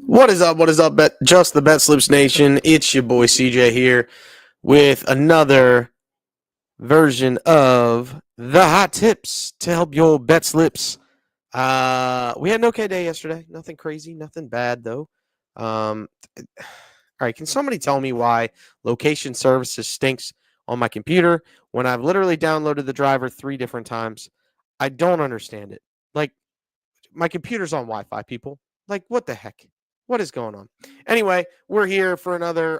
What is up? What is up, just the BetSlips Nation? It's your boy CJ here with another version of the hot tips to help your bet slips. We had an okay day yesterday. Nothing crazy, nothing bad though. All right, can somebody tell me why location services stinks on my computer when I've literally downloaded the driver 3 different times? I don't understand it. Like, my computer's on Wi-Fi, people. Like, what the heck? What is going on? Anyway, we're here for another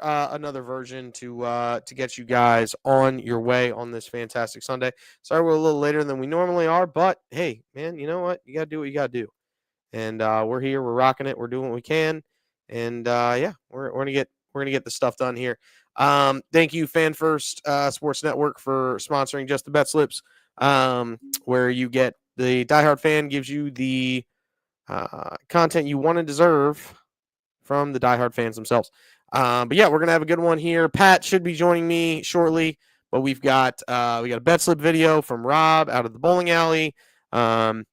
version to get you guys on your way on this fantastic Sunday. Sorry we're a little later than we normally are, but hey, man, you know what? You gotta do what you gotta do. And we're here, we're rocking it, we're doing what we can, and yeah, we're gonna get the stuff done here. Thank you, Fan First Sports Network, for sponsoring Just the Bet Slips, where you get the diehard fan gives you the content you want to deserve from the diehard fans themselves. But yeah, we're gonna have a good one here. Pat should be joining me shortly, but we got a bet slip video from Rob out of the bowling alley, and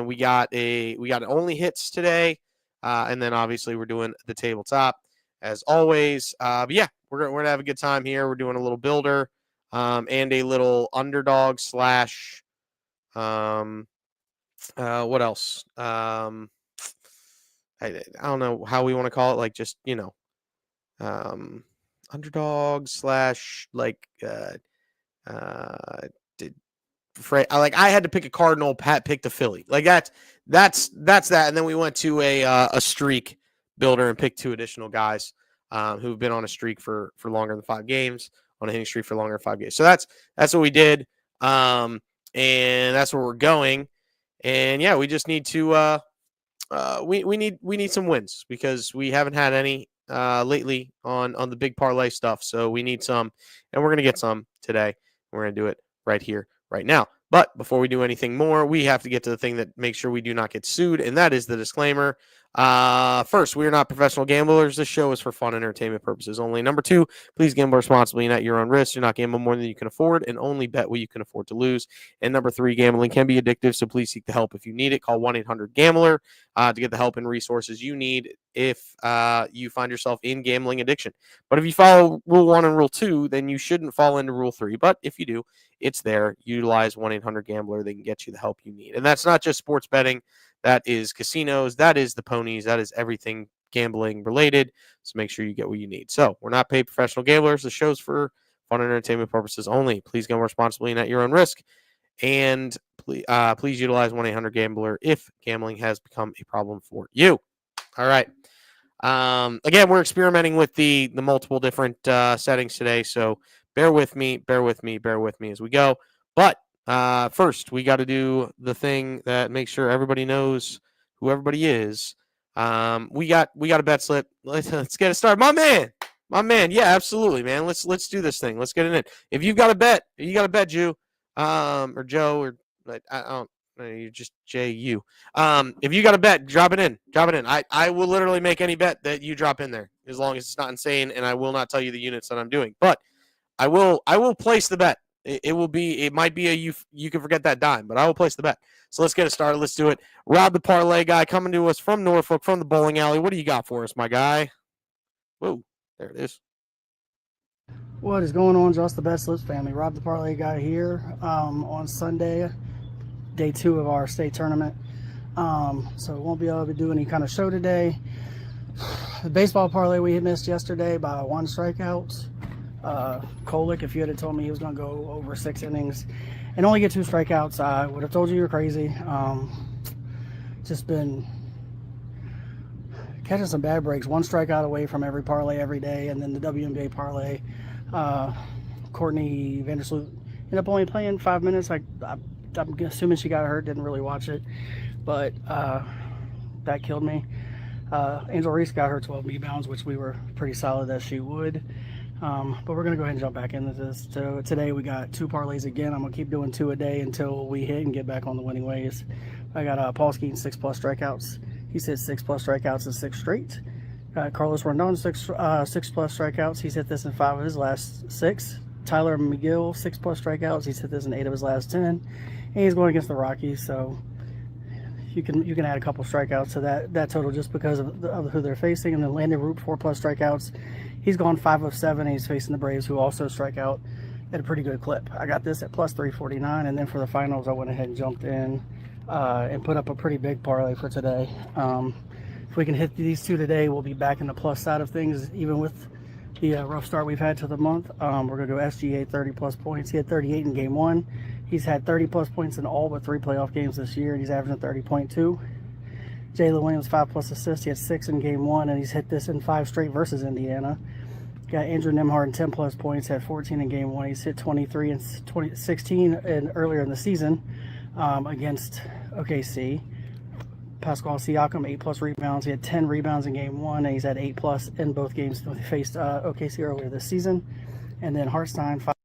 we got only hits today, and then obviously we're doing the tabletop as always. But yeah, we're gonna have a good time here. We're doing a little builder, and a little underdog slash. What else? I don't know how we want to call it. Like, just um, underdog slash did like I had to pick a Cardinal. Pat picked a Philly. Like that's that. And then we went to a streak builder and picked 2 additional guys who've been on a streak for longer than 5 games, on a hitting streak for longer than 5 games. So that's what we did, and that's where we're going. And yeah, we just need to we need some wins because we haven't had any lately on the big parlay stuff. So we need some, and we're gonna get some today. We're gonna do it right here, right now. But before we do anything more, we have to get to the thing that makes sure we do not get sued, and that is the disclaimer. First, we are not professional gamblers. This show is for fun and entertainment purposes only. Number 2, please gamble responsibly and at your own risk. Do not gamble more than you can afford, and only bet what you can afford to lose. And number 3, gambling can be addictive, so please seek the help if you need it. Call 1-800-GAMBLER to get the help and resources you need if you find yourself in gambling addiction. But if you follow Rule 1 and Rule 2, then you shouldn't fall into Rule 3. But if you do, it's there. Utilize 1-800-GAMBLER. They can get you the help you need. And that's not just sports betting. That is casinos. That is the ponies. That is everything gambling related. So make sure you get what you need. So we're not paid professional gamblers. The show's for fun and entertainment purposes only. Please gamble responsibly and at your own risk. And please utilize 1-800-GAMBLER if gambling has become a problem for you. All right. Again, we're experimenting with the multiple different settings today. So bear with me as we go. But first, we got to do the thing that makes sure everybody knows who everybody is. We got a bet slip. Let's get it started. My man. Yeah, absolutely, man. Let's do this thing. Let's get it in. If you've got a bet, Jew, or Joe, or I don't. You're just JU. If you got a bet, drop it in. I will literally make any bet that you drop in there, as long as it's not insane, and I will not tell you the units that I'm doing. But I will place the bet. It might be you can forget that dime, but I will place the bet. So let's get it started. Let's do it. Rob the parlay guy coming to us from Norfolk, from the bowling alley. What do you got for us, my guy? Whoa, there it is. What is going on, Just the BetSlips family? Rob the parlay guy here on Sunday, day 2 of our state tournament. So we won't be able to do any kind of show today. The baseball parlay we missed yesterday by 1 strikeout. Kolick, if you had told me he was going to go over 6 innings and only get 2 strikeouts, I would have told you you're crazy. Just been catching some bad breaks. 1 strikeout away from every parlay every day, and then the WNBA parlay. Courtney Vandersloot ended up only playing 5 minutes. I'm assuming she got hurt, didn't really watch it, but that killed me. Angel Reese got her 12 rebounds, which we were pretty solid that she would. But we're going to go ahead and jump back into this. So today we got 2 parlays again. I'm going to keep doing 2 a day until we hit and get back on the winning ways. I got Paul Skeeten 6+ strikeouts. He's hit 6+ strikeouts in 6 straight. Carlos Rondon 6+ strikeouts. He's hit this in 5 of his last 6. Tyler McGill 6+ strikeouts. He's hit this in 8 of his last 10. And he's going against the Rockies, so you can add a couple strikeouts to that total just because of who they're facing. And then Landon Root 4+ strikeouts. He's gone 5 of 7. And he's facing the Braves, who also strike out at a pretty good clip. I got this at plus 349, and then for the finals, I went ahead and jumped in and put up a pretty big parlay for today. If we can hit these two today, we'll be back in the plus side of things, even with the rough start we've had to the month. We're going to go SGA 30+ points. He had 38 in game 1. He's had 30+ points in all but 3 playoff games this year, and he's averaging 30.2. Jalen Williams 5+ assists. He had 6 in game 1, and he's hit this in 5 straight versus Indiana. Got Andrew Nemhard 10+ points, had 14 in game 1. He's hit 23 and 16 earlier in the season against OKC. Pascal Siakam 8+ rebounds. He had 10 rebounds in game 1, and he's had 8+ in both games when he faced OKC earlier this season. And then Hartstein 5.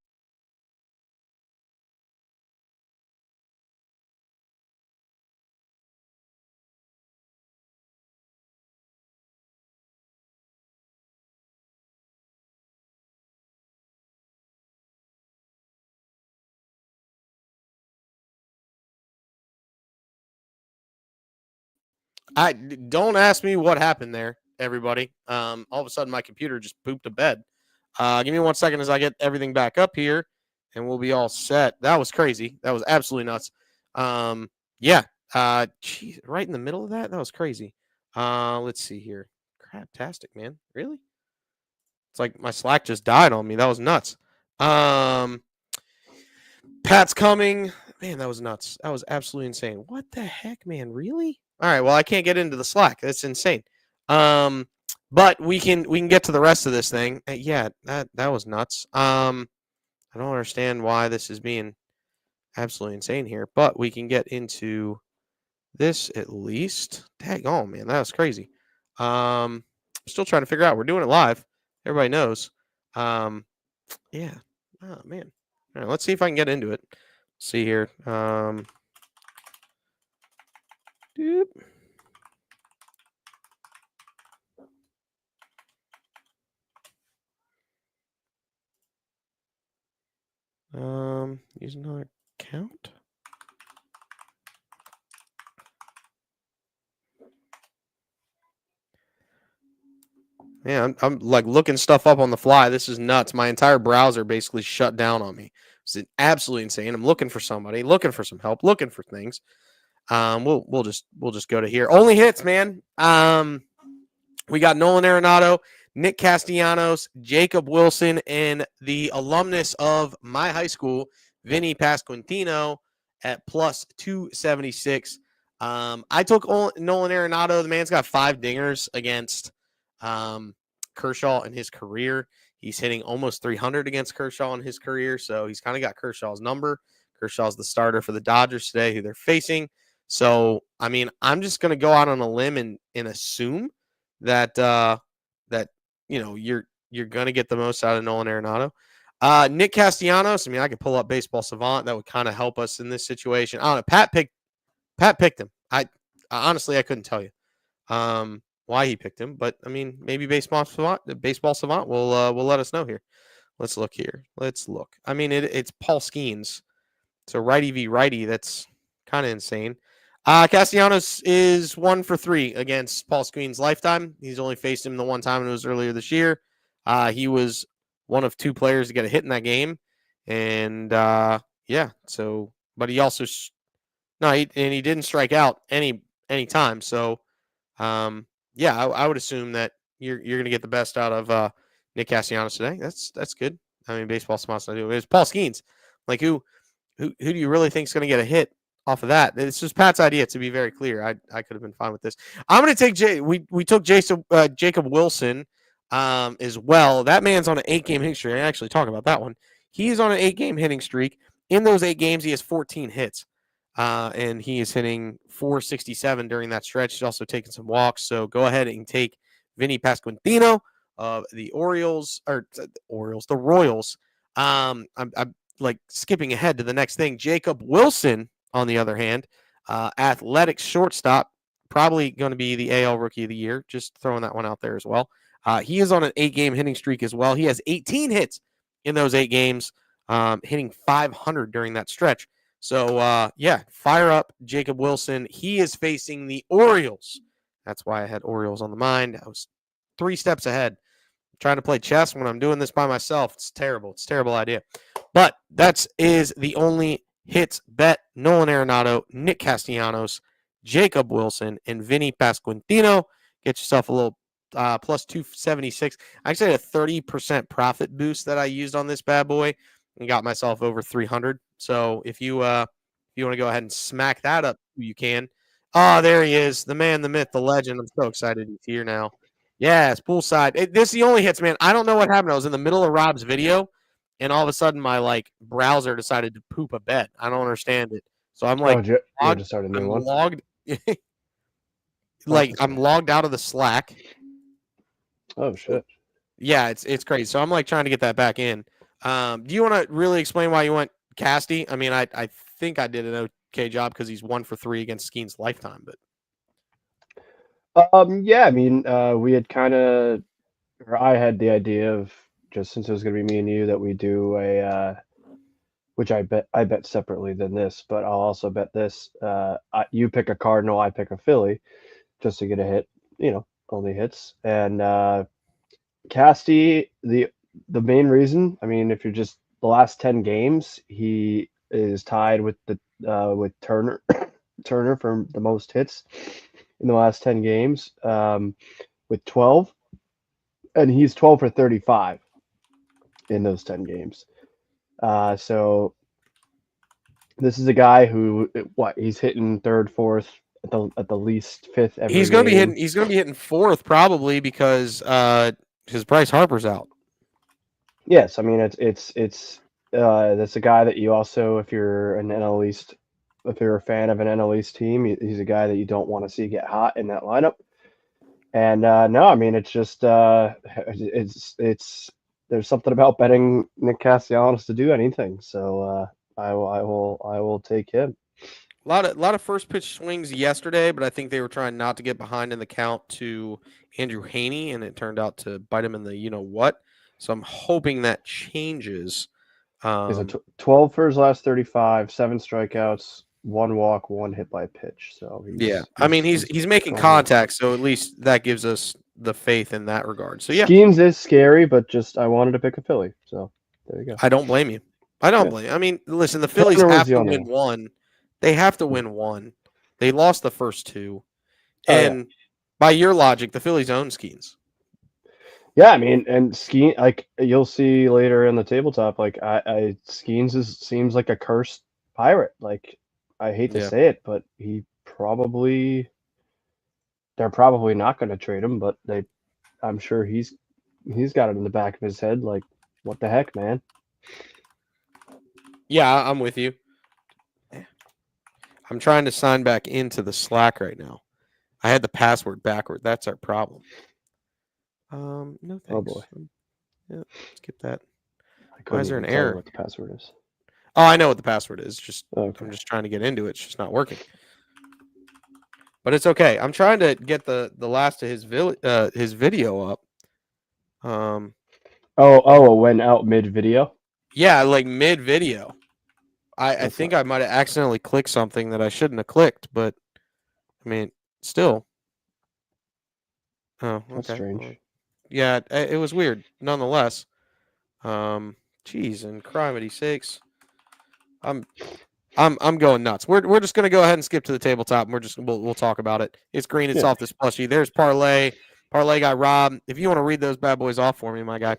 I don't ask me what happened there, everybody. All of a sudden, my computer just pooped a bed. Give me 1 second as I get everything back up here, and we'll be all set. That was crazy. That was absolutely nuts. Yeah. Geez, right in the middle of that. That was crazy. Let's see here. Craptastic, man. Really? It's like my Slack just died on me. That was nuts. Pat's coming. Man, that was nuts. That was absolutely insane. What the heck, man? Really? All right. Well, I can't get into the Slack. That's insane. But we can get to the rest of this thing. Yeah, that was nuts. I don't understand why this is being absolutely insane here, but we can get into this at least. Daggone, man, that was crazy. Still trying to figure out. We're doing it live. Everybody knows. Yeah. Oh man. All right, let's see if I can get into it. See here. Doop. Use another account. Yeah, I'm like looking stuff up on the fly. This is nuts. My entire browser basically shut down on me. It's absolutely insane. I'm looking for somebody, looking for some help, looking for things. We'll just go to here. Only hits, man. We got Nolan Arenado, Nick Castellanos, Jacob Wilson, and the alumnus of my high school, Vinny Pasquantino, at plus 276. I took Nolan Arenado. The man's got 5 dingers against Kershaw in his career. He's hitting almost 300 against Kershaw in his career, so he's kind of got Kershaw's number. Kershaw's the starter for the Dodgers today, who they're facing. So, I mean, I'm just going to go out on a limb and assume that you're going to get the most out of Nolan Arenado. Nick Castellanos, I mean, I could pull up Baseball Savant. That would kind of help us in this situation. I don't know. Pat picked him. I honestly, I couldn't tell you why he picked him, but I mean, maybe Baseball Savant will let us know here. Let's look here. Let's look. I mean, it's Paul Skeens, so righty v righty. That's kind of insane. Castellanos is 1 for 3 against Paul Skeens' lifetime. He's only faced him the one time, and it was earlier this year. He was one of 2 players to get a hit in that game, and yeah. So, but he also he didn't strike out any time. So, yeah, I would assume that you're going to get the best out of Nick Castellanos today. That's good. I mean, baseball spots not doing it. It's Paul Skeens. Like who do you really think is going to get a hit off of that? It's just Pat's idea, to be very clear. I could have been fine with this. I'm going to take we took Jacob Wilson as well. That man's on an 8-game hitting streak. I actually talk about that one. He's on an 8-game hitting streak. In those 8 games, he has 14 hits. And he is hitting 467 during that stretch. He's also taking some walks. So go ahead and take Vinny Pasquantino of the the Royals. I'm like skipping ahead to the next thing. Jacob Wilson, on the other hand, athletic shortstop, probably going to be the AL Rookie of the Year. Just throwing that one out there as well. He is on an 8-game hitting streak as well. He has 18 hits in those 8 games, hitting 500 during that stretch. So yeah, fire up Jacob Wilson. He is facing the Orioles. That's why I had Orioles on the mind. I was 3 steps ahead. Trying to play chess when I'm doing this by myself. It's terrible. It's a terrible idea. But that is the only hits bet. Nolan Arenado, Nick Castellanos, Jacob Wilson, and Vinny Pasquantino. Get yourself a little plus 276. I actually had a 30% profit boost that I used on this bad boy and got myself over 300. So if you want to go ahead and smack that up, you can. Oh, there he is. The man, the myth, the legend. I'm so excited he's here now. Yes, poolside. This is the only hits, man. I don't know what happened. I was in the middle of Rob's video, and all of a sudden my browser decided to poop a bet. I don't understand it. So I'm Oh, you had to start a new I'm one? logged Okay. I'm logged out of the Slack. Oh, shit. Yeah, it's crazy. So I'm trying to get that back in. Do you want to really explain why you went Casty? I mean, I think I did an okay job because he's 1 for 3 against Skeen's lifetime, but Yeah, I mean, we had kind of, or I had the idea of, just since it was going to be me and you, that we do which I bet separately than this, but I'll also bet this. You pick a Cardinal, I pick a Philly, just to get a hit. Only hits. And Casty, the main reason, I mean, if you're just the last 10 games, he is tied with Turner Turner for the most hits in the last 10 games, with 12, and he's 12 for 35 in those 10 games. So this is a guy who he's hitting third, fourth, at the least fifth every he's gonna be game. hitting. He's gonna be hitting fourth probably because his Bryce Harper's out. Yes, I mean it's that's a guy that you also, if you're an NL East, if you're a fan of an NL East team, he's a guy that you don't want to see get hot in that lineup. And no, I mean it's just it's there's something about betting Nick Castellanos to do anything. So I will take him. A lot of first pitch swings yesterday, but I think they were trying not to get behind in the count to Andrew Haney, and it turned out to bite him in the you know what. So I'm hoping that changes. He's a 12 for his last 35, 7 strikeouts, 1 walk, 1 hit by pitch. So Yeah, I mean he's making going well. contact, so at least that gives us the faith in that regard. So yeah, Skeens is scary, but just I wanted to pick a Philly. So there you go. I don't blame you. I don't Yeah. blame you. I mean, listen, the Phillies Turner was have the to only win one. one. They have to win one. They lost the first two, Oh yeah. and by your logic, the Phillies own Skeens. Yeah, I mean, and Skeen, like you'll see later in the tabletop, like Skeens seems like a cursed pirate. Like I hate to Yeah. say it, but they're probably not going to trade him, but I'm sure he's got it in the back of his head, like what the heck, man. Yeah, I'm with you. I'm trying to sign back into the Slack right now. I had the password backward. That's our problem. No thanks. Oh boy, Yeah, skip that. I Why couldn't is there an even tell you error? what the password is. Oh, I know what the password is. Just Okay. I'm just trying to get into it. It's just not working. But it's okay. I'm trying to get the last of his video up. Oh, it went out mid video. Yeah, like mid video. I That's think not I might have accidentally clicked something that I shouldn't have clicked, but I mean, still. Oh, that's okay. strange. Well, yeah, it was weird, nonetheless. Geez, and criminy sakes, I'm going nuts. We're just gonna go ahead and skip to the tabletop, and we'll talk about it. It's green. It's Yeah. off this plushie. There's parlay. Parlay guy Rob. If you want to read those bad boys off for me, my guy.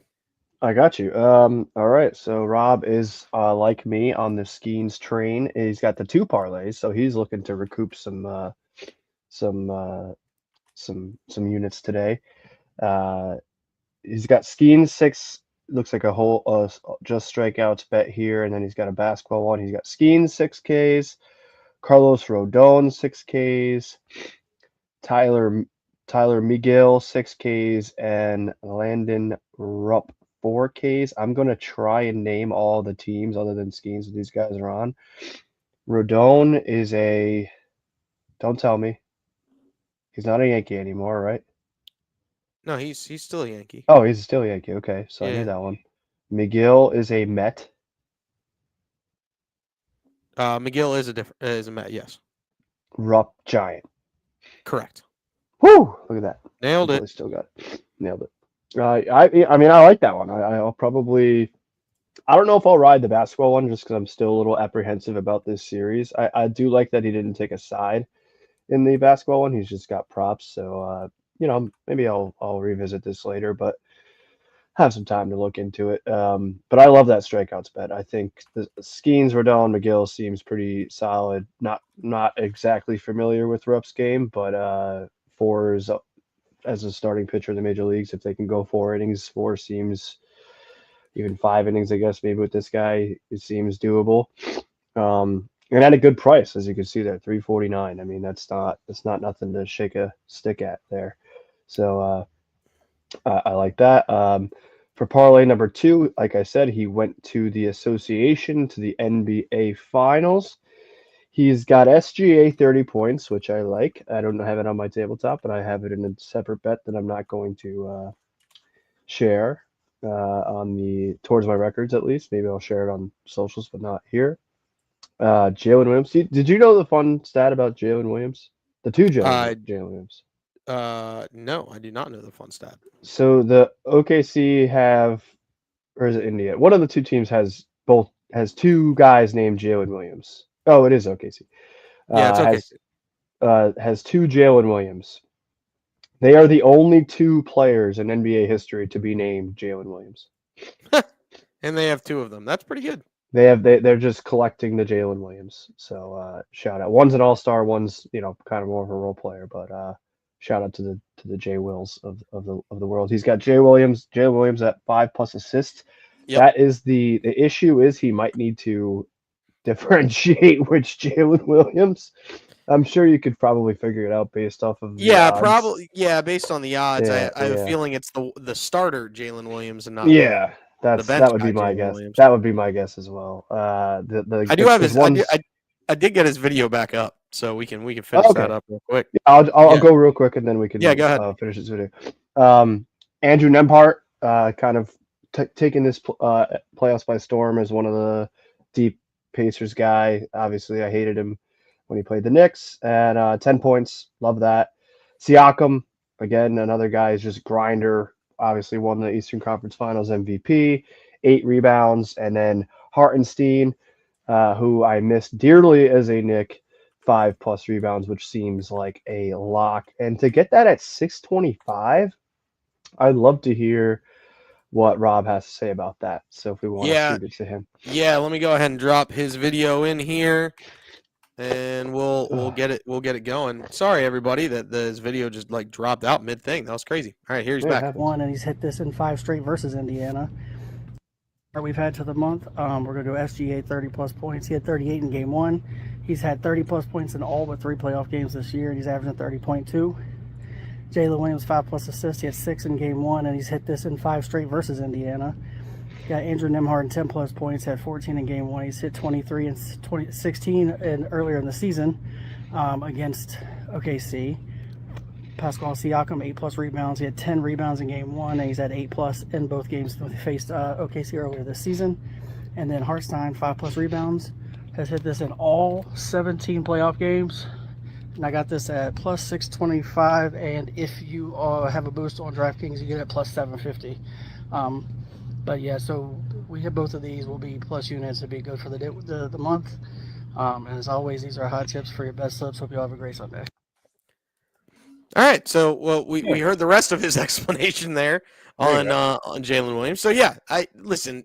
I got you. All right. So Rob is like me on the Skeens train. He's got the 2 parlays, so he's looking to recoup some units today. He's got Skeens 6. Looks like a whole just strikeouts bet here, and then he's got a basketball one. He's got Skeens 6Ks, Carlos Rodon 6Ks, Tyler Miguel 6Ks, and Landon Rupp 4Ks. I'm going to try and name all the teams other than Skeens that these guys are on. Rodon is don't tell me. He's not a Yankee anymore, right? No, he's still a Yankee. Oh, he's still a Yankee. Okay, so I Yeah. knew that one. Miguel is a Met. McGill is a Met. Yes, Rupp Giant. correct. Whoo! Look at that. Nailed The it. boy still got it. Nailed it. I mean, I like that one. I'll probably. I don't know if I'll ride the basketball one just because I'm still a little apprehensive about this series. I do like that he didn't take a side in the basketball one. He's just got props. So, maybe I'll revisit this later, but have some time to look into it. But I love that strikeouts bet. I think the Skeens, Rodell, and McGill seems pretty solid. Not exactly familiar with Rupp's game, but fours as a starting pitcher in the major leagues, if they can go 4 innings, four seems even 5 innings, I guess maybe with this guy, it seems doable. And at a good price, as you can see there, 349. I mean, that's not nothing to shake a stick at there. So I like that. For parlay number 2, like I said, he went to the association to the NBA Finals. He's got SGA 30 points, which I like. I don't have it on my tabletop, but I have it in a separate bet that I'm not going to share towards my records at least. Maybe I'll share it on socials, but not here. Jalen Williams. Did you know the fun stat about Jalen Williams? The two Uh, Jalen Williams. no, I do not know the fun stat. So the OKC have, or is it India? One of the two teams has two guys named Jalen Williams. Oh, it is OKC. Yeah, it's okay. Has two Jalen Williams. They are the only two players in NBA history to be named Jalen Williams. And they have 2 of them. That's pretty good. They're just collecting the Jalen Williams. So shout out. One's an all-star, one's kind of more of a role player, but shout out to the Jay Wills of the world. He's got Jalen Williams at 5+ assists. Yep. That is the issue is he might need to differentiate which Jalen Williams. I'm sure you could probably figure it out based off of the odds. Probably. Yeah, based on the odds, Yeah, I have a feeling it's the starter Jalen Williams and not yeah. the bench That would be guy, my Jalen guess. Williams. That would be my guess as well. I do have his. I did get his video back up, so we can finish that up real quick. Yeah, I'll go real quick and then we can go ahead. Finish this video. Andrew Nembhard kind of taking this playoffs by storm as one of the deep Pacers guy. Obviously, I hated him when he played the Knicks, and 10 points. Love that. Siakam, again, another guy is just grinder. Obviously, won the Eastern Conference Finals MVP, 8 rebounds, and then Hartenstein, who I missed dearly as a Knick, 5+ rebounds, which seems like a lock. And to get that at 625, I'd love to hear what Rob has to say about that. So if we want to shoot it to him. Yeah, let me go ahead and drop his video in here, and we'll get it going. Sorry everybody that his video just like dropped out mid thing. That was crazy. All right, here he's back. One, and he's hit this in 5 straight versus Indiana. We've had to the month. We're going to go SGA 30+ points. He had 38 in game 1. He's had 30+ points in all but 3 playoff games this year, and he's averaging 30.2. Jalen Williams 5+ assists. He had 6 in game 1, and he's hit this in 5 straight versus Indiana. Got Andrew Nembhard 10+ points, had 14 in game 1. He's hit 23 and 16 earlier in the season against OKC. Pascal Siakam 8+ rebounds. He had 10 rebounds in game 1, and he's had 8+ in both games when he faced OKC earlier this season. And then Hartenstein 5+ rebounds, has hit this in all 17 playoff games. And I got this at plus 625, and if you have a boost on DraftKings, you get it plus 750. But yeah, so we hit both of these. Will be plus units to be good for the month. And as always, these are hot tips for your BetSlips. Hope you all have a great Sunday. All right, so we heard the rest of his explanation there on Jalen Williams. So yeah, listen.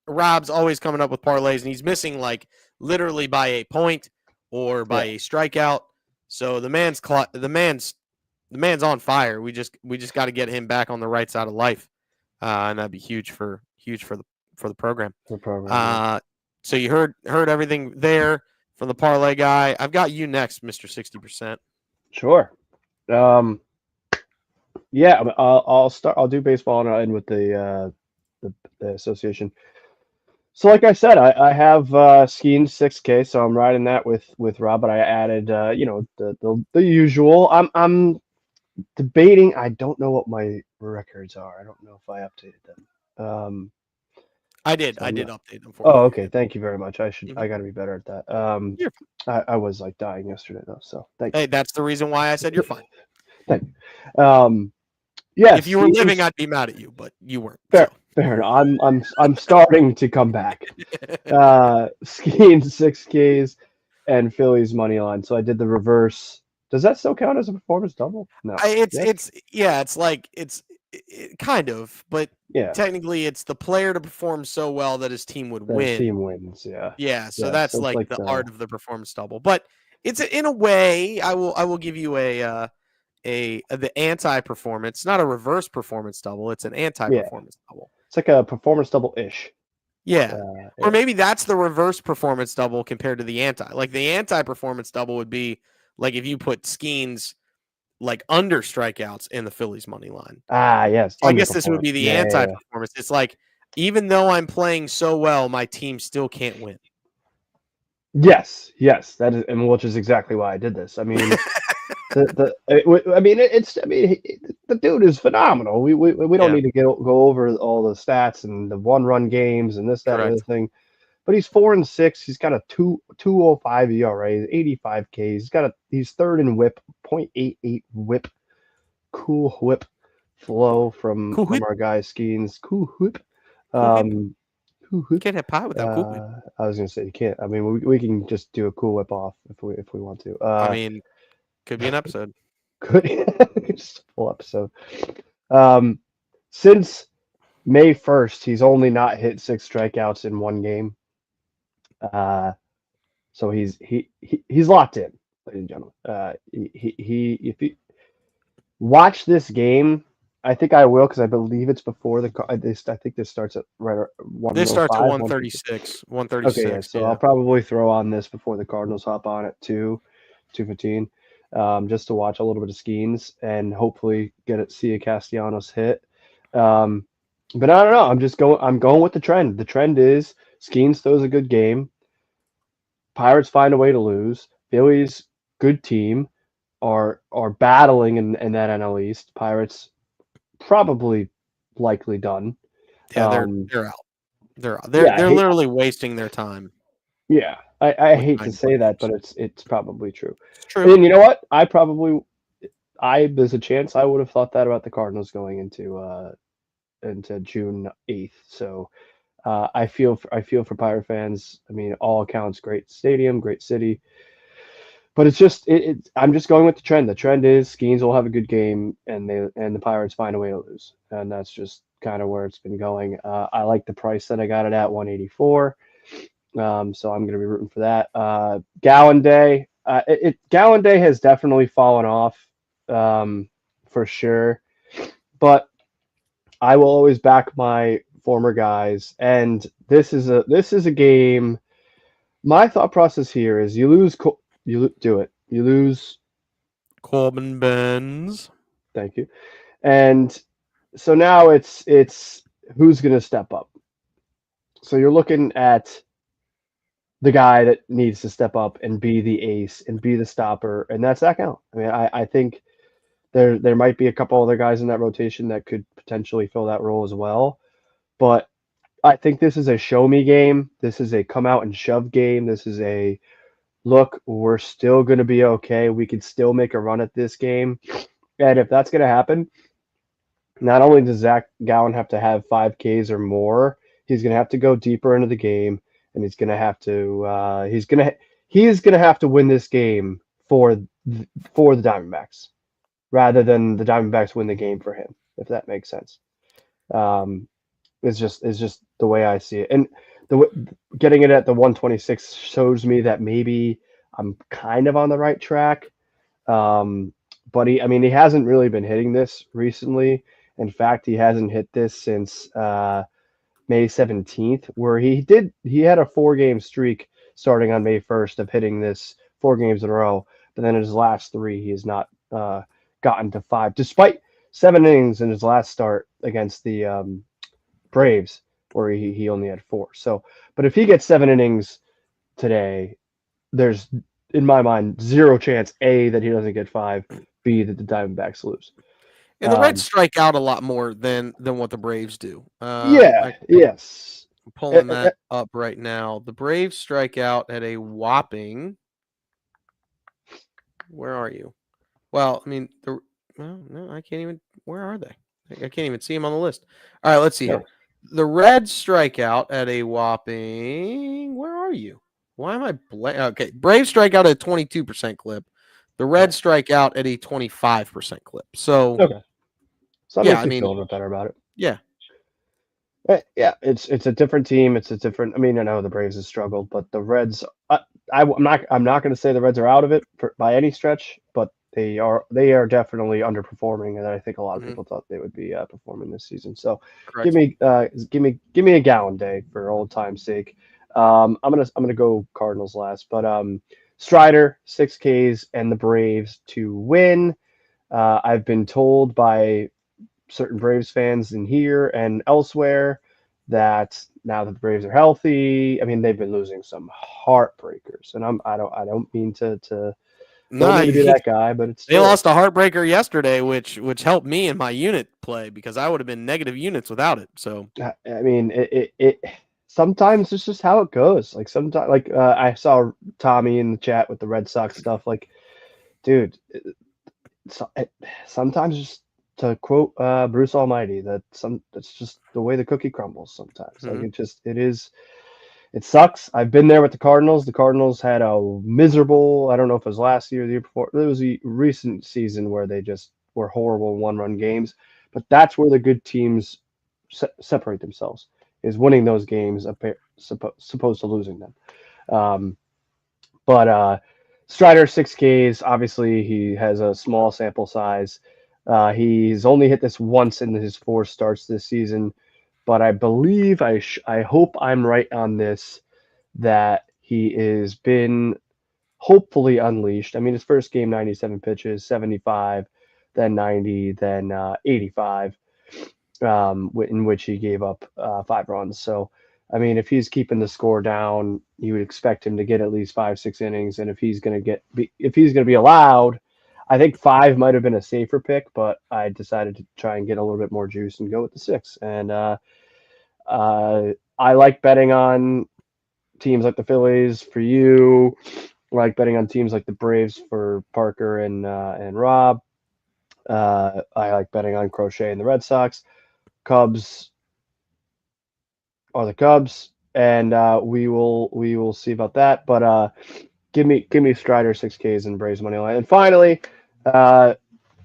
Rob's always coming up with parlays, and he's missing like literally by a point or by a strikeout. So the man's on fire. We just got to get him back on the right side of life, and that'd be huge for the program. So you heard everything there from the parlay guy. I've got you next, Mr. 60%. Sure. Yeah, I'll start. I'll do baseball and I'll end with the association. So, like I said, I have skiing 6K, so I'm riding that with Rob. But I added, the usual. I'm debating. I don't know what my records are. I don't know if I updated them. I did. So I I'm did not- update them for you. Oh, okay. Thank you very much. I Mhm. got to be better at that. You're I was like dying yesterday though, so thank Hey, that's the reason why I said you're fine. thank you. Yes, If you were living, Skeens. I'd be mad at you, but you weren't. Fair, So fair enough. I'm starting to come back. Skiing 6Ks and Phillies money line. So I did the reverse. Does that still count as a performance double? No. Yes. it's yeah, it's like kind of, but Yeah. technically it's the player to perform so well that his team would The win. team wins. Yeah. Yeah, so Yeah. that's So it's like like the the art of the performance double. But it's in a way, I will give you a the anti performance, not a reverse performance double. It's an anti yeah. performance double. It's like a performance double ish. Yeah. Or Yeah. maybe that's the reverse performance double compared to the anti. Like the anti performance double would be like if you put Skeens like under strikeouts in the Phillies money line. Ah, yes. So I guess this would Underperform. be the Yeah. Yeah. anti Yeah. performance. It's like even though I'm playing so well, my team still can't win. Yes. Yes. That is, and which is exactly why I did this. I mean, the dude is phenomenal. We don't Yeah, need to go over all the stats and the one run games and this, that, and the other correct. thing. But he's 4-6. He's got a 2.05 ERA, 85 Ks. He's third in WHIP, .88 WHIP. Cool whip flow from Cool whip, our guy Skeens. Cool whip. cool whip. Cool whip. Can't have pie without cool whip. I was gonna say you can't. I mean, we can just do a cool whip off if we want to. I mean, could be an episode. Good. Just a full episode. Um, since May 1st, he's only not hit 6 strikeouts in one game. So he's locked in, ladies and gentlemen. If you watch this game, I think I will because I believe it's before I think this starts at right at This starts at 105. 136. Okay, yeah. 136. So Yeah. I'll probably throw on this before the Cardinals hop on at 2:15, just to watch a little bit of Skeens and hopefully see a Castellanos hit. But I don't know. I'm going with the trend. The trend is Skeens throws a good game. Pirates find a way to lose. Phillies, good team, are battling in that NL East. Pirates probably likely done. Yeah, Um, they're out. They're out. yeah, They're literally wasting their time yeah. I with hate to 91 say that, but games. it's probably true. It's true. And you know what? There's a chance I would have thought that about the Cardinals going into June 8th. So I feel for Pirate fans. I mean, all accounts, great stadium, great city. But it's just I'm just going with the trend. The trend is Skeens will have a good game, and the Pirates find a way to lose, and that's just kind of where it's been going. I like the price that I got it at 184, so I'm going to be rooting for that. Gallon Day, Gallon Day has definitely fallen off, for sure, but I will always back my former guys, and this is a game. My thought process here is you lose. Do it. You lose. Corbin Burns. Thank you. And so now it's who's going to step up. So you're looking at the guy that needs to step up and be the ace and be the stopper, and that's Zach Allen. I mean, I think there might be a couple other guys in that rotation that could potentially fill that role as well, but I think this is a show me game. This is a come out and shove game. This is a look, we're still going to be okay. We can still make a run at this game. And if that's going to happen, not only does Zach Gallen have to have 5Ks or more, he's going to have to go deeper into the game, and he's going to have to win this game for the Diamondbacks rather than the Diamondbacks win the game for him, if that makes sense. It's just the way I see it, and getting it at the 126 shows me that maybe I'm kind of on the right track. But he hasn't really been hitting this recently. In fact, he hasn't hit this since May 17th, where he had a 4-game streak starting on May 1st of hitting this 4 games in a row. But then in his last 3, he has not gotten to 5, despite 7 innings in his last start against the Braves, where he only had 4. So, but if he gets 7 innings today, there's, in my mind, zero chance A, that he doesn't get 5, B, that the Diamondbacks lose. And the Reds strike out a lot more than what the Braves do. Yes. I'm pulling that up right now. The Braves strike out at a whopping. Where are you? Well, I mean, no, I can't even. Where are they? I can't even see them on the list. All right, let's see here. The Reds strike out at a whopping. Where are you? Why am I blank? Okay, Braves strike out at a 22% clip. The Reds strike out at a 25% clip. So, Okay. So that yeah, makes I me feel a mean, little bit better about it. yeah. Yeah, it's a different team. It's a different. I mean, I know the Braves have struggled, but the Reds. I'm not going to say the Reds are out of it by any stretch, but they are definitely underperforming, and I think a lot of Mhm. people thought they would be performing this season. So give Correct. me a gallon day for old time's sake. I'm gonna go Cardinals last, but Strider 6 Ks and the Braves to win. I've been told by certain Braves fans in here and elsewhere that now that the Braves are healthy, I mean they've been losing some heartbreakers, and I don't mean to don't No, mean to be that guy, but it's they true. lost a heartbreaker yesterday, which helped me in my unit play because I would have been negative units without it. So, I mean it sometimes it's just how it goes. Like sometimes I saw Tommy in the chat with the Red Sox stuff. Like, dude, so, sometimes just to quote Bruce Almighty, that's just the way the cookie crumbles sometimes. Like mhm. it sucks. I've been there with the Cardinals. The Cardinals had a miserable, I don't know if it was last year or the year before. It was a recent season where they just were horrible one-run games. But that's where the good teams separate themselves, is winning those games supposed to losing them. Um, but Strider 6Ks, obviously he has a small sample size. He's only hit this once in his 4 starts this season, but I believe I hope I'm right on this, that he has been hopefully unleashed. I mean, his first game 97 pitches, 75, then 90, then 85, in which he gave up 5 runs. So, I mean, if he's keeping the score down, you would expect him to get at least 5, 6 innings. And if he's going to be allowed, I think 5 might have been a safer pick, but I decided to try and get a little bit more juice and go with the 6. And I like betting on teams like the Phillies for you. I like betting on teams like the Braves for Parker and Rob. I like betting on Crochet and the Red Sox. Cubs are the Cubs, and we will see about that. But give me Strider 6Ks and Braves money line. And finally,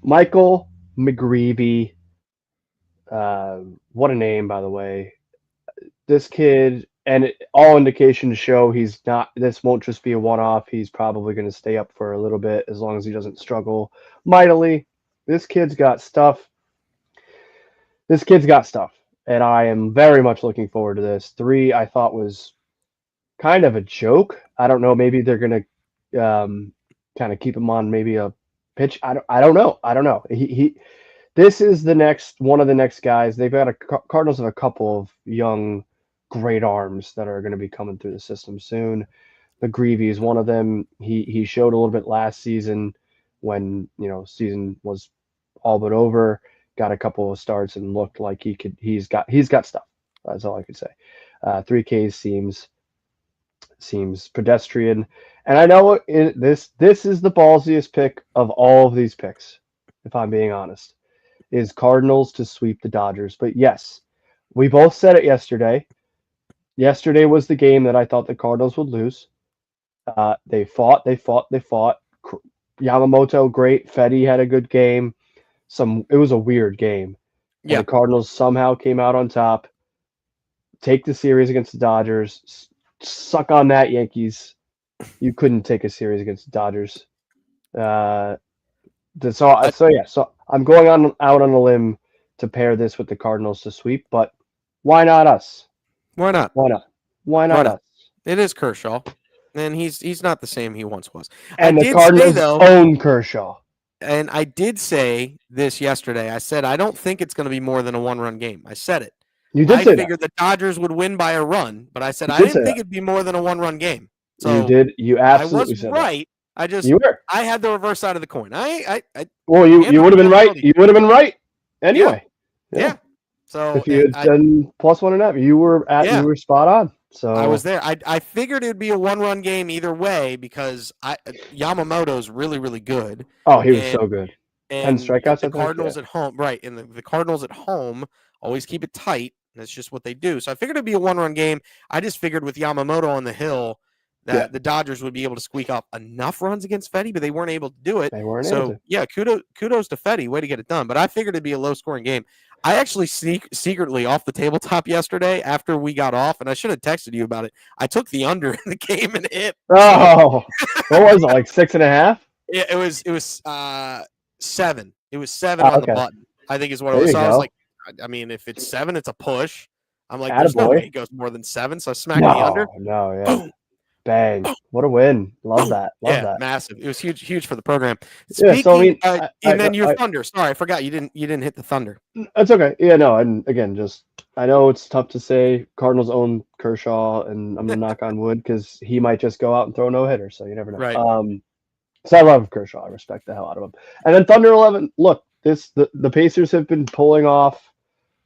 Michael McGreevy. What a name, by the way. This kid, and all indications show he's not. This won't just be a one-off. He's probably going to stay up for a little bit as long as he doesn't struggle mightily. This kid's got stuff. This kid's got stuff, and I am very much looking forward to this. 3, I thought was kind of a joke. I don't know. Maybe they're going to kind of keep him on maybe a pitch. I don't know. I don't know. This is one of the next guys. They've got Cardinals have a couple of young, great arms that are going to be coming through the system soon. McGreevy is one of them. He showed a little bit last season when season was all but over. Got a couple of starts and looked like he's got stuff. That's all I could say. 3Ks seems pedestrian, and I know this is the ballsiest pick of all of these picks, if I'm being honest, is Cardinals to sweep the Dodgers. But yes, we both said it yesterday. Yesterday was the game that I thought the Cardinals would lose. They fought. Yamamoto, great. Fetty had a good game. It was a weird game. And Yeah. the Cardinals somehow came out on top. Take the series against the Dodgers. Suck on that, Yankees. You couldn't take a series against the Dodgers. So I'm going out on a limb to pair this with the Cardinals to sweep, but why not us? Why not? Why not? Why Why not not? us? It is Kershaw, and he's not the same he once was. I And the did say Cardinals though, own Kershaw. and I did say this yesterday. I said I don't think it's going to be more than a one-run game. I said it. You did I say that. figured the Dodgers would win by a run, but I said You I did didn't say think that. it'd be more than a one-run game. You So did. You I was absolutely said that. right. You were. I had the reverse side of the coin. Well, you would have been right. You would have been right anyway. Yeah. So If you had done +1.5, you were spot on. So I was there. I figured it'd be a 1-run game either way because Yamamoto's really, really good. Oh, he was And so good. 10 and strikeouts, the I think. Cardinals Yeah. at home, right? And the Cardinals at home always keep it tight. That's just what they do. So I figured it'd be a 1-run game. I just figured with Yamamoto on the hill that the Dodgers would be able to squeak up enough runs against Fetty, but they weren't able to do it. They weren't able So to. yeah, kudos to Fetty. Way to get it done. But I figured it'd be a low scoring game. I actually secretly off the tabletop yesterday after we got off, and I should have texted you about it. I took the under in the game and hit. Oh, what was it, like 6.5? Yeah, it was 7. It was 7 on the button, I think is what it was. So I was like, I mean, if it's 7, it's a push. I'm like, there's no way it goes more than 7. So I smacked the under. No, yeah. Boom. Bang. What a win. Love that. Love that. Massive. It was huge for the program. Yeah, Speaking, so I mean, and then your Thunder. Sorry, I forgot you didn't hit the Thunder. That's okay. Yeah, no, and again, just I know it's tough to say Cardinals own Kershaw, and I'm gonna knock on wood because he might just go out and throw a no-hitter, so you never know. Right. So I love Kershaw. I respect the hell out of him. And then Thunder 11. Look, the Pacers have been pulling off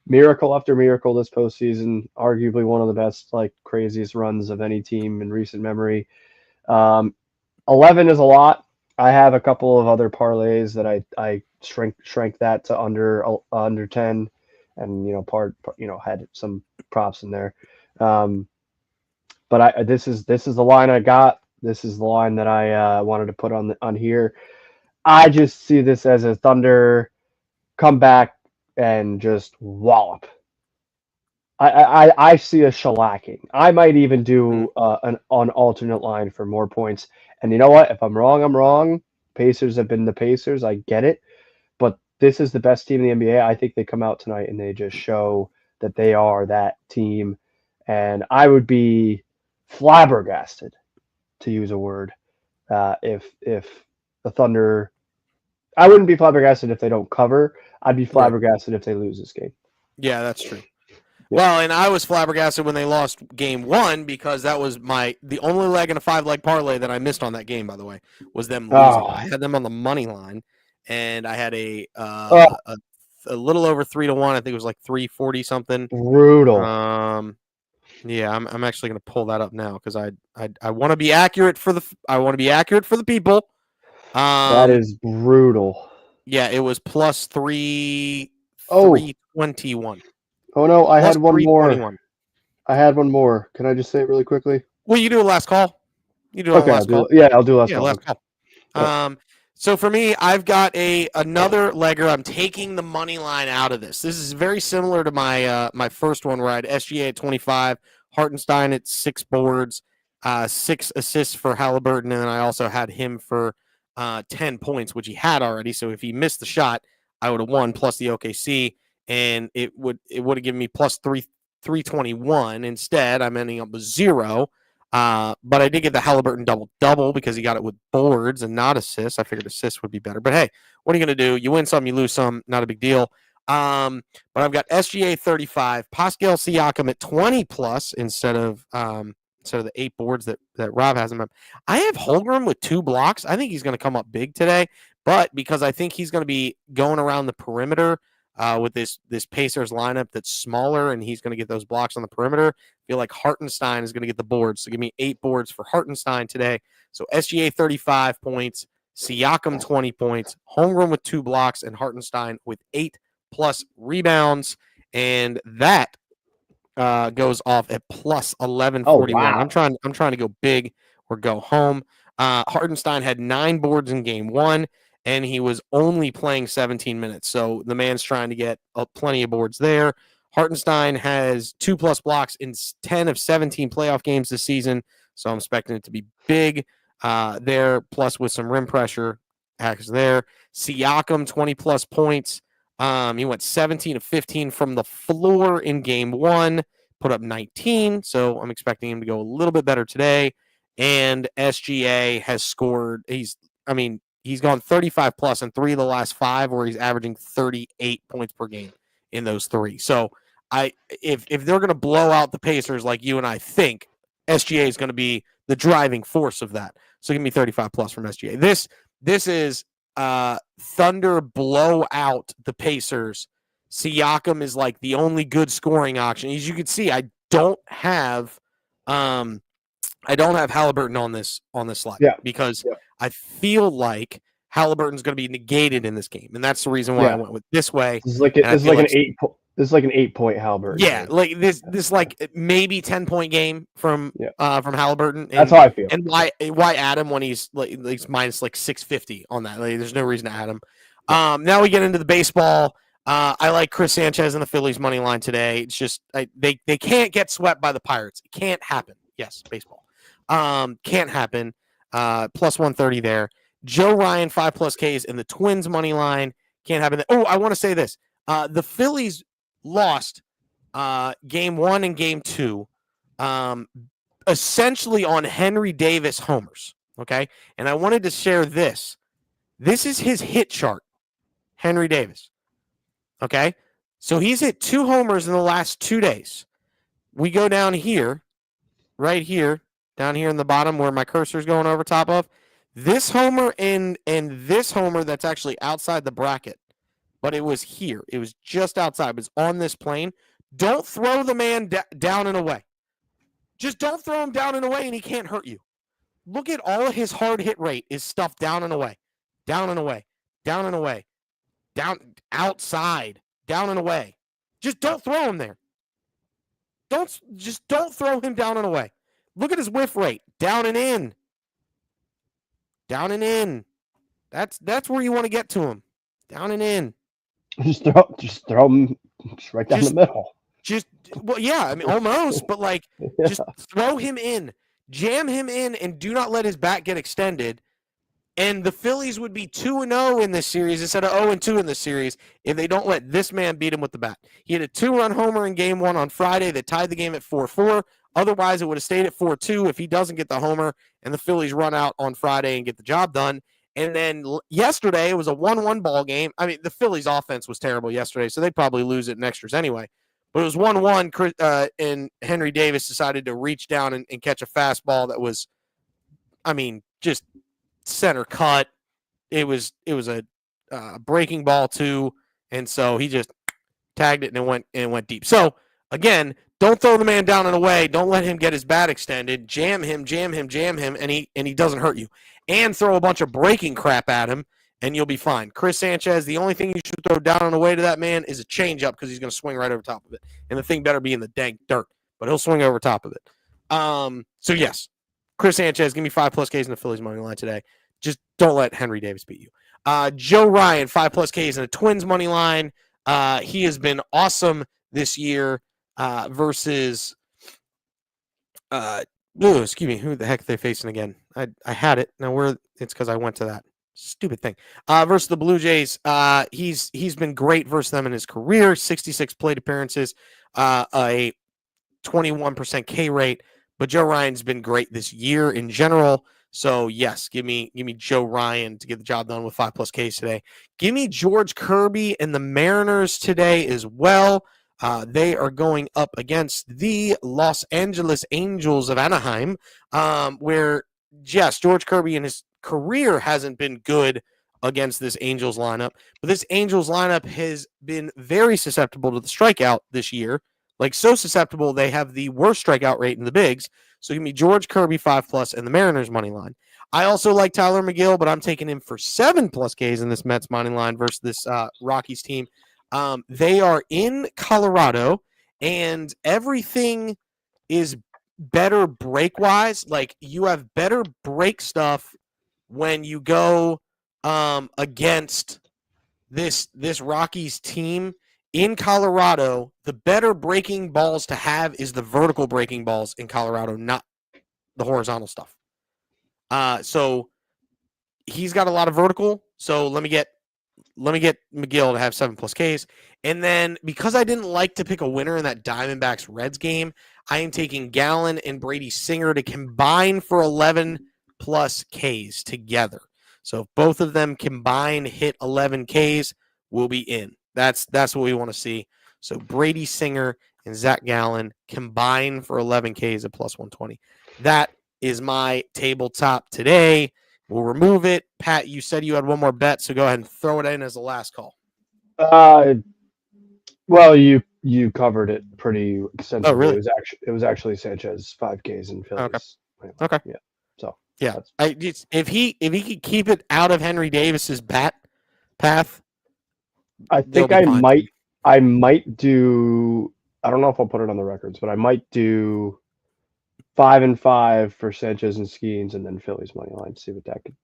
miracle after miracle this postseason. Arguably one of the best, like craziest runs of any team in recent memory. 11 is a lot. I have a couple of other parlays that I shrank that to under 10, and had some props in there. But this is the line I got. This is the line that I wanted to put on here. I just see this as a Thunder come back and just wallop. I see a shellacking. I might even do an alternate line for more points. And you know what? If I'm wrong, I'm wrong. Pacers have been the Pacers. I get it. But this is the best team in the NBA. I think they come out tonight and they just show that they are that team. And I would be flabbergasted, to use a word, if the Thunder. I wouldn't be flabbergasted if they don't cover. I'd be flabbergasted if they lose this game. Yeah, that's true. Yeah. Well, and I was flabbergasted when they lost game 1 because that was the only leg in a 5-leg parlay that I missed on that game. By the way, was them losing. I had them on the money line, and I had a little over 3-1. I think it was like 340 something. Brutal. Yeah, I'm actually going to pull that up now because I want to be accurate for the people. That is brutal. Yeah, it was plus 321. Oh no, I had one more. I had one more. Can I just say it really quickly? Well, you do a last call. You do okay, last call. I'll do last call. Last call. Yeah. So for me, I've got another legger. I'm taking the money line out of this. This is very similar to my my first one where I had SGA at 25, Hartenstein at 6 boards, 6 assists for Halliburton, and then I also had him for 10 points, which he had already. So if he missed the shot, I would have won plus the OKC, and it would have given me plus 321. Instead, I'm ending up with 0. But I did get the Halliburton double because he got it with boards and not assists. I figured assists would be better. But hey, what are you going to do? You win some, you lose some. Not a big deal. But I've got SGA 35, Pascal Siakam at 20 plus instead of the 8 boards that Rob has him. I have Holmgren with 2 blocks. I think he's going to come up big today, but because I think he's going to be going around the perimeter with this Pacers lineup that's smaller, and he's going to get those blocks on the perimeter. I feel like Hartenstein is going to get the boards. So give me 8 boards for Hartenstein today. So SGA 35 points, Siakam 20 points, Holmgren with 2 blocks, and Hartenstein with 8 plus rebounds. And that goes off at plus 1141. Oh, wow. I'm trying to go big or go home. Hartenstein had 9 boards in game 1, and he was only playing 17 minutes. So the man's trying to get plenty of boards there. Hartenstein has 2 plus blocks in 10 of 17 playoff games this season. So I'm expecting it to be big there, plus with some rim pressure acts there. Siakam, 20 plus points. He went 17 of 15 from the floor in game 1, put up 19. So I'm expecting him to go a little bit better today. And SGA has scored. He's gone 35 plus in 3 of the last 5, where he's averaging 38 points per game in those 3. So if they're going to blow out the Pacers like you and I think, SGA is going to be the driving force of that. So give me 35 plus from SGA. This is Thunder blow out the Pacers Siakam is like the only good scoring option. As you can see, I don't have Halliburton on this slide because I feel like Halliburton's going to be negated in this game, and that's the reason why I went with this way. This is like an 8-point Halliburton. Yeah, game. like this like maybe 10-point game from Halliburton. And, that's how I feel. And why add him when he's like minus like 650 on that? Like, there's no reason to add him. Now we get into the baseball. I like Chris Sanchez and the Phillies money line today. It's just they can't get swept by the Pirates. It can't happen. Yes, baseball. Can't happen. Plus 130 there. Joe Ryan 5+ Ks and the Twins money line can't happen. Oh, I want to say this. The Phillies lost game 1 and game 2 essentially on Henry Davis homers. Okay, and I wanted to share this. This is his hit chart. Henry Davis. Okay, so he's hit 2 homers in the last 2 days. We go down here, right here, down here in the bottom where my cursor is going over top of. This homer and this homer that's actually outside the bracket, but it was here. It was just outside. It was on this plane. Don't throw the man down and away. Just don't throw him down and away, and he can't hurt you. Look at all of his hard hit rate is stuff down and away, down and away, down and away, down outside, down and away. Just don't throw him there. Don't throw him down and away. Look at his whiff rate, down and in. Down and in. That's where you want to get to him. Down and in. Just throw him right down the middle. I mean, almost, but like, just throw him in, jam him in, and do not let his bat get extended. And the Phillies would be 2-0 in this series instead of 0-2 in this series if they don't let this man beat him with the bat. He had a 2-run homer in game 1 on Friday that tied the game at 4-4. Otherwise, it would have stayed at 4-2 if he doesn't get the homer and the Phillies run out on Friday and get the job done. And then yesterday, it was a 1-1 ball game. I mean, the Phillies' offense was terrible yesterday, so they'd probably lose it in extras anyway. But it was 1-1, and Henry Davis decided to reach down and catch a fastball that was, I mean, just center cut. It was a breaking ball too, and so he just tagged it and it went deep. So again, don't throw the man down and away. Don't let him get his bat extended. Jam him, and he doesn't hurt you. And throw a bunch of breaking crap at him, and you'll be fine. Chris Sanchez, the only thing you should throw down and away to that man is a changeup because he's going to swing right over top of it, and the thing better be in the dang dirt, but he'll swing over top of it. So yes, Chris Sanchez, give me 5+ Ks in the Phillies money line today. Just don't let Henry Davis beat you. Joe Ryan, 5+ Ks in the Twins money line. He has been awesome this year versus excuse me, who the heck are they facing again? I had it. Now it's because I went to that stupid thing. Versus the Blue Jays. He's been great versus them in his career. 66 plate appearances, a 21% K rate. But Joe Ryan's been great this year in general. So yes, give me Joe Ryan to get the job done with 5+ Ks today. Give me George Kirby and the Mariners today as well. They are going up against the Los Angeles Angels of Anaheim, where yes, George Kirby in his career hasn't been good against this Angels lineup, but this Angels lineup has been very susceptible to the strikeout this year. Like, so susceptible, they have the worst strikeout rate in the bigs. So give me George Kirby 5+ and the Mariners money line. I also like Tyler McGill, but I'm taking him for 7+ Ks in this Mets money line versus this Rockies team. They are in Colorado, and everything is better break-wise. Like, you have better break stuff when you go against this Rockies team. In Colorado, the better breaking balls to have is the vertical breaking balls in Colorado, not the horizontal stuff. So he's got a lot of vertical. So let me get McGill to have 7+ Ks. And then because I didn't like to pick a winner in that Diamondbacks Reds game, I am taking Gallen and Brady Singer to combine for 11+ Ks together. So if both of them combine hit 11 Ks, we'll be in. That's what we want to see. So Brady Singer and Zach Gallen combine for 11 Ks at plus 120. That is my tabletop today. We'll remove it. Pat, you said you had one more bet, so go ahead and throw it in as the last call. Well, you covered it pretty extensively. really? It was actually Sanchez 5Ks in Okay. Phillies. Anyway, Okay. yeah. So Yeah. that's If he could keep it out of Henry Davis's bat path, I they'll think be fine. I might do I don't know if I'll put it on the records, but I might do 5-5 for Sanchez and Skeens and then Phillies money line. See what that could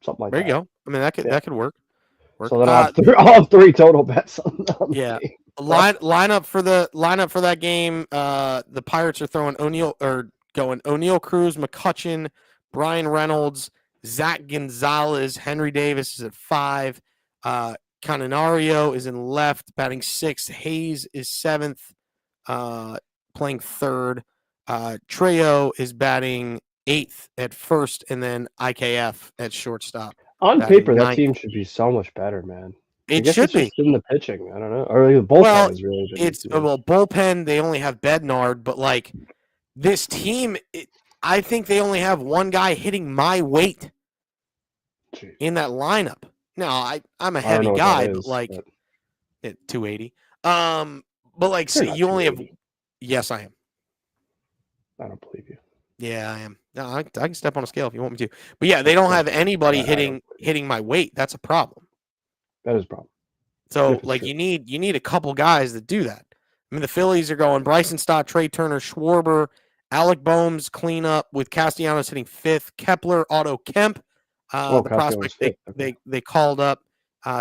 something like There you that. go. I mean, Yeah. that could work. So then I'll have three total bets on the Yeah. game. Lineup for that game. The Pirates are throwing O'Neill Cruz, McCutchen, Brian Reynolds, Zach Gonzalez, Henry Davis is at 5. Caninario is in left, batting 6th. Hayes is 7th, playing 3rd. Trejo is batting 8th at first, and then IKF at shortstop. On batting paper, that 9th. team should be so much better, man. I It guess should it's be. just in the pitching. I don't know. Or the bullpen Well, has really been. it's bullpen. They only have Bednard, but like this team, I think they only have one guy hitting my weight Jeez. in that lineup. Now, I'm a I don't heavy know what guy, that but is, like but at 280. But like you're see, not you only have. 280. Yes, I am. I don't believe you. Yeah, I am. No, I can step on a scale if you want me to. But yeah, they don't have anybody hitting my weight. That's a problem. That is a problem. So like you need a couple guys that do that. I mean, the Phillies are going Bryson Stott, Trey Turner, Schwarber, Alec Boehm's cleanup with Castellanos hitting 5th, Kepler, Otto Kemp, the prospect they called up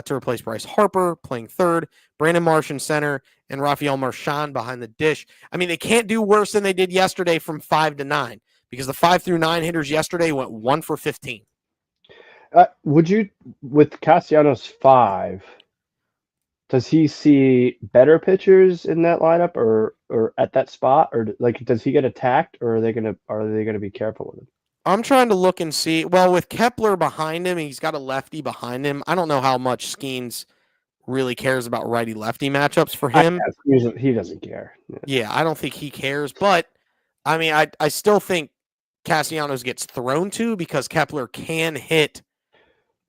to replace Bryce Harper, playing 3rd, Brandon Marsh in center, and Rafael Marchand behind the dish. I mean, they can't do worse than they did yesterday from 5 to 9 because the 5 through 9 hitters yesterday went 1 for 15. Would you, with Castellanos 5, does he see better pitchers in that lineup or at that spot, or like does he get attacked, or are they gonna be careful with him? I'm trying to look and see. Well, with Kepler behind him, he's got a lefty behind him. I don't know how much Skeens really cares about righty-lefty matchups for him. He doesn't care. Yeah, I don't think he cares. But, I mean, I still think Castellanos gets thrown to because Kepler can hit.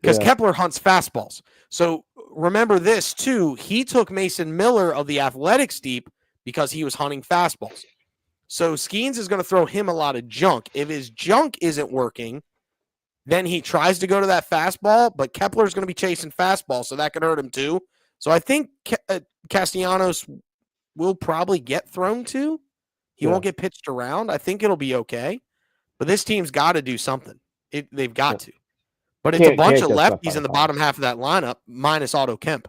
Because Kepler hunts fastballs. So remember this, too. He took Mason Miller of the Athletics deep because he was hunting fastballs. So Skeens is going to throw him a lot of junk. If his junk isn't working, then he tries to go to that fastball, but Kepler's going to be chasing fastball, so that could hurt him too. So I think Castellanos will probably get thrown to. He won't get pitched around. I think it'll be okay. But this team's got to do something. They've got to. But it's a bunch of lefties in the bottom half of that lineup, minus Otto Kemp.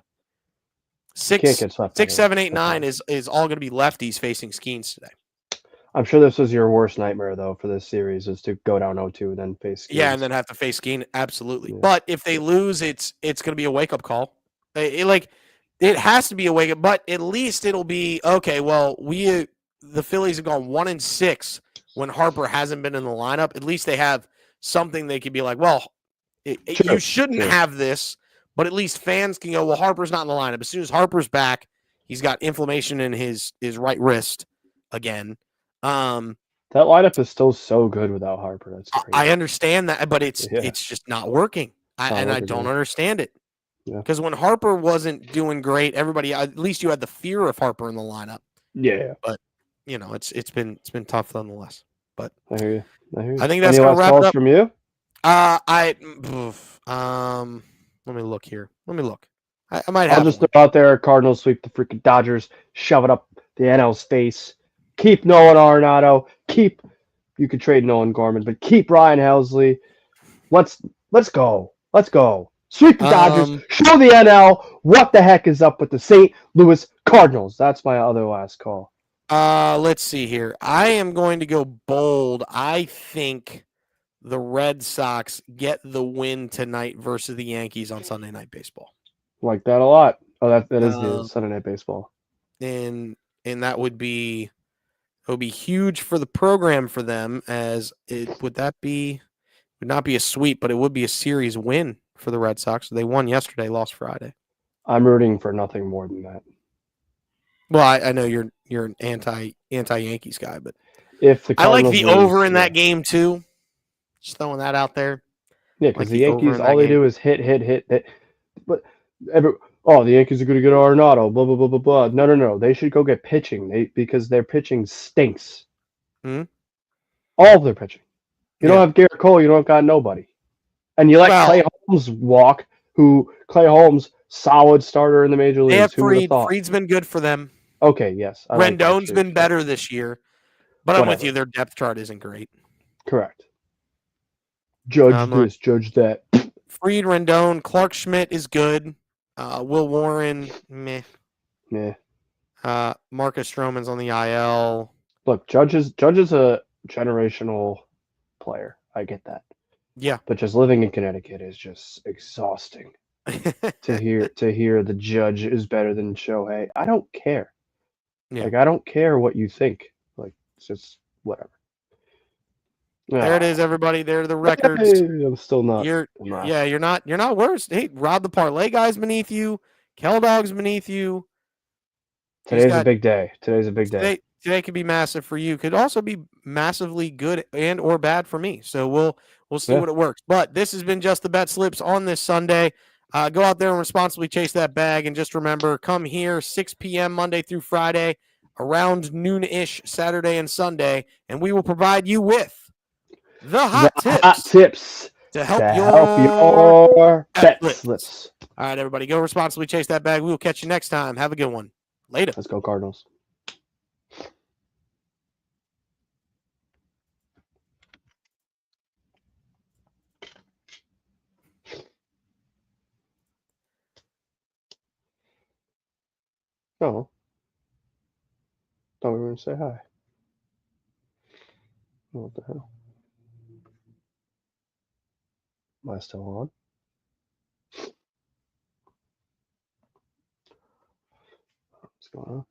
6, 7, 8, 9 is all going to be lefties facing Skeens today. I'm sure this was your worst nightmare, though, for this series, is to go down 0-2 and then face Skeens. Yeah, and then have to face Skeens. Absolutely. Yeah. But if they lose, it's going to be a wake-up call. It has to be a wake-up, but at least it'll be, okay, well, the Phillies have gone 1-6 when Harper hasn't been in the lineup. At least they have something they could be like, well, you shouldn't have this, but at least fans can go, well, Harper's not in the lineup. As soon as Harper's back, he's got inflammation in his right wrist again. That lineup is still so good without Harper. That's crazy. I understand that, but it's just not working. I don't understand it. Because when Harper wasn't doing great, everybody, at least you had the fear of Harper in the lineup. Yeah. But it's been tough nonetheless. But I hear you. I think that's gonna wrap it up from you. Let me look here. I might have. I'll just throw out there: Cardinals sweep the freaking Dodgers, shove it up the NL's face. Keep Nolan Arenado. You could trade Nolan Gorman, but keep Ryan Helsley. Let's go. Sweep the Dodgers. Show the NL what the heck is up with the St. Louis Cardinals. That's my other last call. Let's see here. I am going to go bold. I think the Red Sox get the win tonight versus the Yankees on Sunday Night Baseball. Like that a lot. Oh, that is the Sunday Night Baseball. And that would be huge for the program for them, as it would not be a sweep, but it would be a series win for the Red Sox. They won yesterday, lost Friday. I'm rooting for nothing more than that. Well, I know you're an anti-Yankees guy, but I like the over in that game too. Just throwing that out there. Yeah, because the Yankees, all they do is hit. But oh, the Yankees are going to get Arenado, blah, blah, blah, blah, blah. No, no, no. They should go get pitching because their pitching stinks. Hmm? All of their pitching. You don't Yeah. have Garrett Cole, you don't got nobody. And you let Clay Well, Holmes walk, Clay Holmes, solid starter in the major they have leagues. Who would have Freed. thought? Freed's been good for them. Okay, yes. I like that. Rendon's Sure, been sure. better this year. But I'm with Whatever. you. Their depth chart isn't great. Correct. Judge Like, this, judge that. Freed, Rendon, Clark Schmidt is good. Will Warren, meh. Yeah. Marcus Stroman's on the IL. Look, Judge is a generational player. I get that. Yeah. But just living in Connecticut is just exhausting. To hear the Judge is better than Shohei. I don't care. Yeah. Like I don't care what you think. Like it's just whatever. There it is, everybody. There are the records. Hey, I'm still not. You're not worse. Hey, Rob the Parlay guy's beneath you. Kel Dog's beneath you. Today's a big day. Today's a big day. Today could be massive for you. Could also be massively good and or bad for me. So we'll see what it works. But this has been just the Bet Slips on this Sunday. Go out there and responsibly chase that bag. And just remember, come here 6 p.m. Monday through Friday, around noon-ish Saturday and Sunday, and we will provide you with the hot tips to help your bet slips. All right, everybody, go responsibly chase that bag. We will catch you next time. Have a good one. Later. Let's go, Cardinals. Oh. Thought we were going to say hi. What the hell? Am I still on? What's going on?